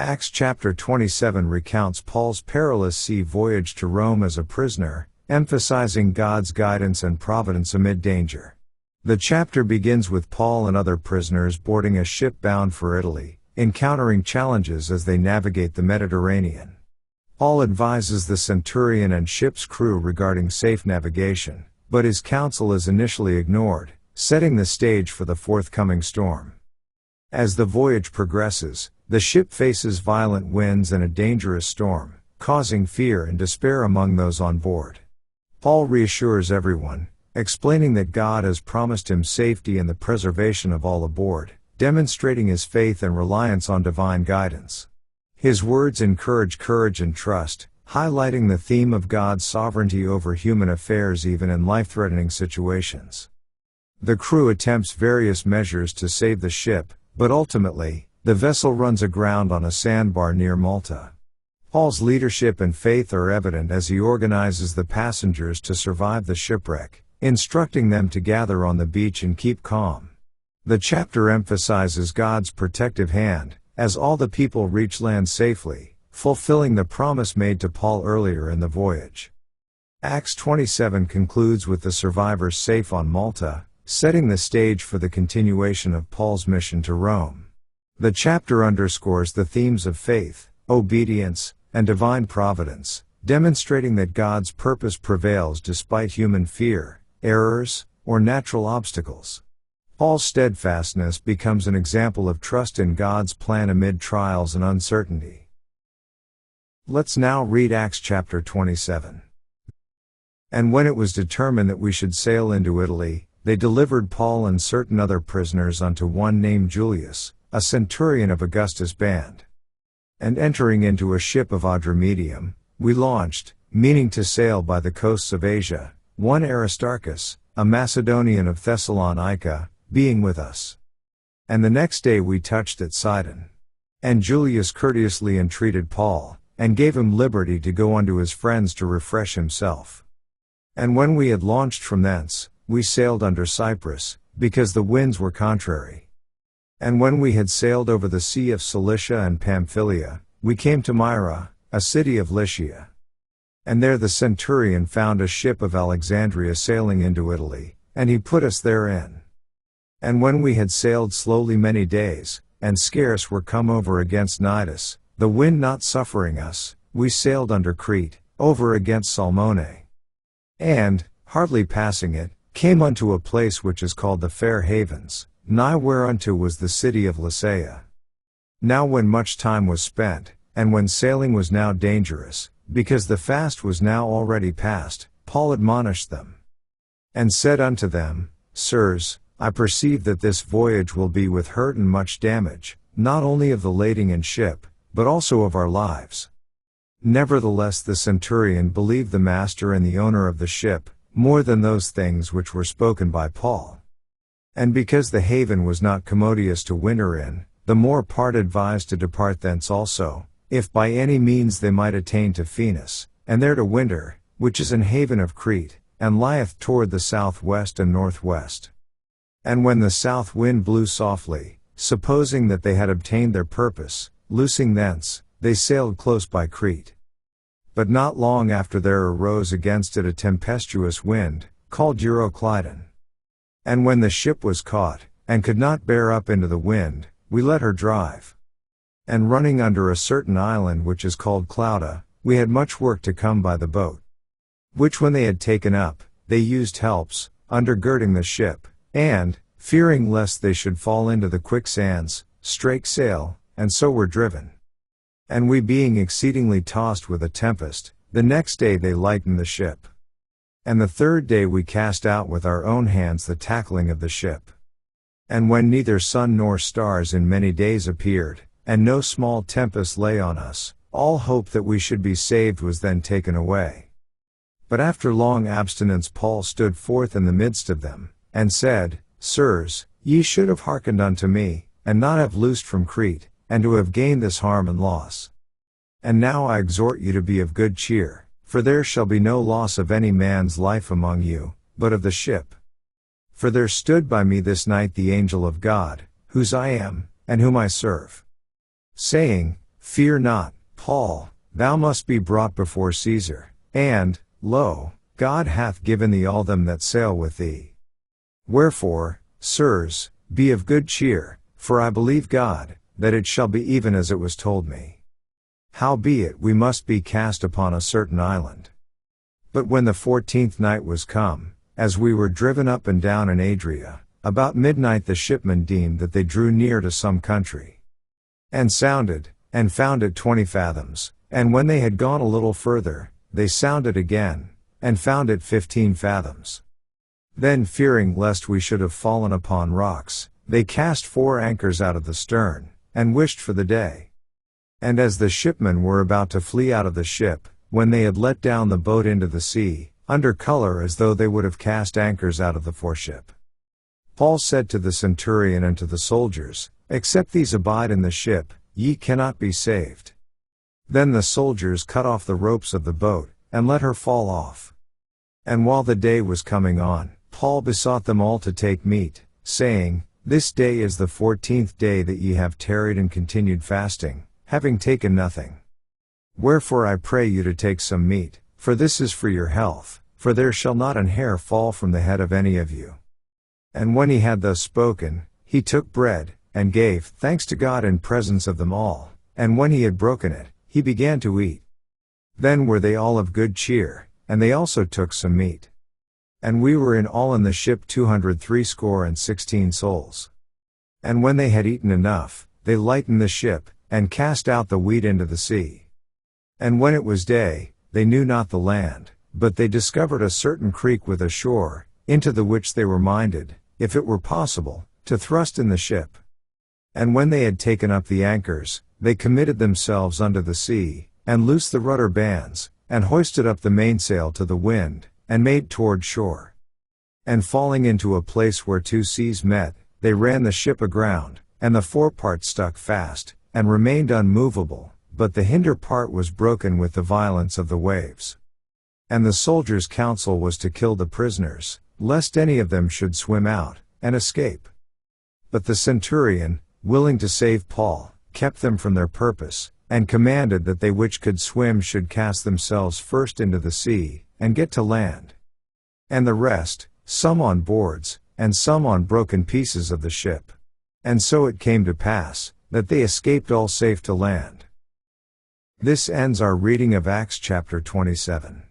Acts chapter 27 recounts Paul's perilous sea voyage to Rome as a prisoner, emphasizing God's guidance and providence amid danger. The chapter begins with Paul and other prisoners boarding a ship bound for Italy, encountering challenges as they navigate the Mediterranean. Paul advises the centurion and ship's crew regarding safe navigation, but his counsel is initially ignored, setting the stage for the forthcoming storm. As the voyage progresses, the ship faces violent winds and a dangerous storm, causing fear and despair among those on board. Paul reassures everyone, explaining that God has promised him safety and the preservation of all aboard, demonstrating his faith and reliance on divine guidance. His words encourage courage and trust, highlighting the theme of God's sovereignty over human affairs even in life-threatening situations. The crew attempts various measures to save the ship, but ultimately, the vessel runs aground on a sandbar near Malta. Paul's leadership and faith are evident as he organizes the passengers to survive the shipwreck, instructing them to gather on the beach and keep calm. The chapter emphasizes God's protective hand, as all the people reach land safely, fulfilling the promise made to Paul earlier in the voyage. Acts 27 concludes with the survivors safe on Malta, setting the stage for the continuation of Paul's mission to Rome. The chapter underscores the themes of faith, obedience, and divine providence, demonstrating that God's purpose prevails despite human fear, errors, or natural obstacles. Paul's steadfastness becomes an example of trust in God's plan amid trials and uncertainty. Let's now read Acts chapter 27. And when it was determined that we should sail into Italy, they delivered Paul and certain other prisoners unto one named Julius, a centurion of Augustus' band. And entering into a ship of Adramyttium, we launched, meaning to sail by the coasts of Asia, one Aristarchus, a Macedonian of Thessalonica, being with us. And the next day we touched at Sidon. And Julius courteously entreated Paul, and gave him liberty to go unto his friends to refresh himself. And when we had launched from thence, we sailed under Cyprus, because the winds were contrary. And when we had sailed over the sea of Cilicia and Pamphylia, we came to Myra, a city of Lycia. And there the centurion found a ship of Alexandria sailing into Italy, and he put us therein. And when we had sailed slowly many days, and scarce were come over against Cnidus, the wind not suffering us, we sailed under Crete, over against Salmone. And, hardly passing it, came unto a place which is called the Fair Havens, nigh whereunto was the city of Lasea. Now when much time was spent, and when sailing was now dangerous, because the fast was now already past, Paul admonished them, and said unto them, Sirs, I perceive that this voyage will be with hurt and much damage, not only of the lading and ship, but also of our lives. Nevertheless the centurion believed the master and the owner of the ship, more than those things which were spoken by Paul. And because the haven was not commodious to winter in, the more part advised to depart thence also, if by any means they might attain to Phoenix, and there to winter, which is an haven of Crete, and lieth toward the southwest and northwest. And when the south wind blew softly, supposing that they had obtained their purpose, loosing thence, they sailed close by Crete. But not long after there arose against it a tempestuous wind, called Euroclydon. And when the ship was caught, and could not bear up into the wind, we let her drive. And running under a certain island which is called Clauda, we had much work to come by the boat. Which when they had taken up, they used helps, undergirding the ship, and, fearing lest they should fall into the quicksands, strake sail, and so were driven. And we being exceedingly tossed with a tempest, the next day they lightened the ship. And the third day we cast out with our own hands the tackling of the ship. And when neither sun nor stars in many days appeared, and no small tempest lay on us, all hope that we should be saved was then taken away. But after long abstinence Paul stood forth in the midst of them, and said, Sirs, ye should have hearkened unto me, and not have loosed from Crete, and to have gained this harm and loss. And now I exhort you to be of good cheer, for there shall be no loss of any man's life among you, but of the ship. For there stood by me this night the angel of God, whose I am, and whom I serve. Saying, Fear not, Paul, thou must be brought before Caesar, and, lo, God hath given thee all them that sail with thee. Wherefore, sirs, be of good cheer, for I believe God, that it shall be even as it was told me. Howbeit we must be cast upon a certain island. But when the 14th night was come, as we were driven up and down in Adria, about midnight the shipmen deemed that they drew near to some country. And sounded, and found it 20 fathoms, and when they had gone a little further, they sounded again, and found it 15 fathoms. Then fearing lest we should have fallen upon rocks, they cast 4 anchors out of the stern, and wished for the day. And as the shipmen were about to flee out of the ship, when they had let down the boat into the sea, under color as though they would have cast anchors out of the foreship, Paul said to the centurion and to the soldiers, Except these abide in the ship, ye cannot be saved. Then the soldiers cut off the ropes of the boat, and let her fall off. And while the day was coming on, Paul besought them all to take meat, saying, This day is the 14th day that ye have tarried and continued fasting, having taken nothing. Wherefore I pray you to take some meat, for this is for your health, for there shall not an hair fall from the head of any of you. And when he had thus spoken, he took bread, and gave thanks to God in presence of them all, and when he had broken it, he began to eat. Then were they all of good cheer, and they also took some meat. And we were in all in the ship 216 souls. And when they had eaten enough, they lightened the ship, and cast out the wheat into the sea. And when it was day, they knew not the land, but they discovered a certain creek with a shore, into the which they were minded, if it were possible, to thrust in the ship. And when they had taken up the anchors, they committed themselves unto the sea, and loosed the rudder bands, and hoisted up the mainsail to the wind, and made toward shore. And falling into a place where 2 seas met, they ran the ship aground, and the forepart stuck fast, and remained unmovable, but the hinder part was broken with the violence of the waves. And the soldiers' counsel was to kill the prisoners, lest any of them should swim out, and escape. But the centurion, willing to save Paul, kept them from their purpose, and commanded that they which could swim should cast themselves first into the sea, and get to land. And the rest, some on boards, and some on broken pieces of the ship. And so it came to pass, that they escaped all safe to land. This ends our reading of Acts chapter 27.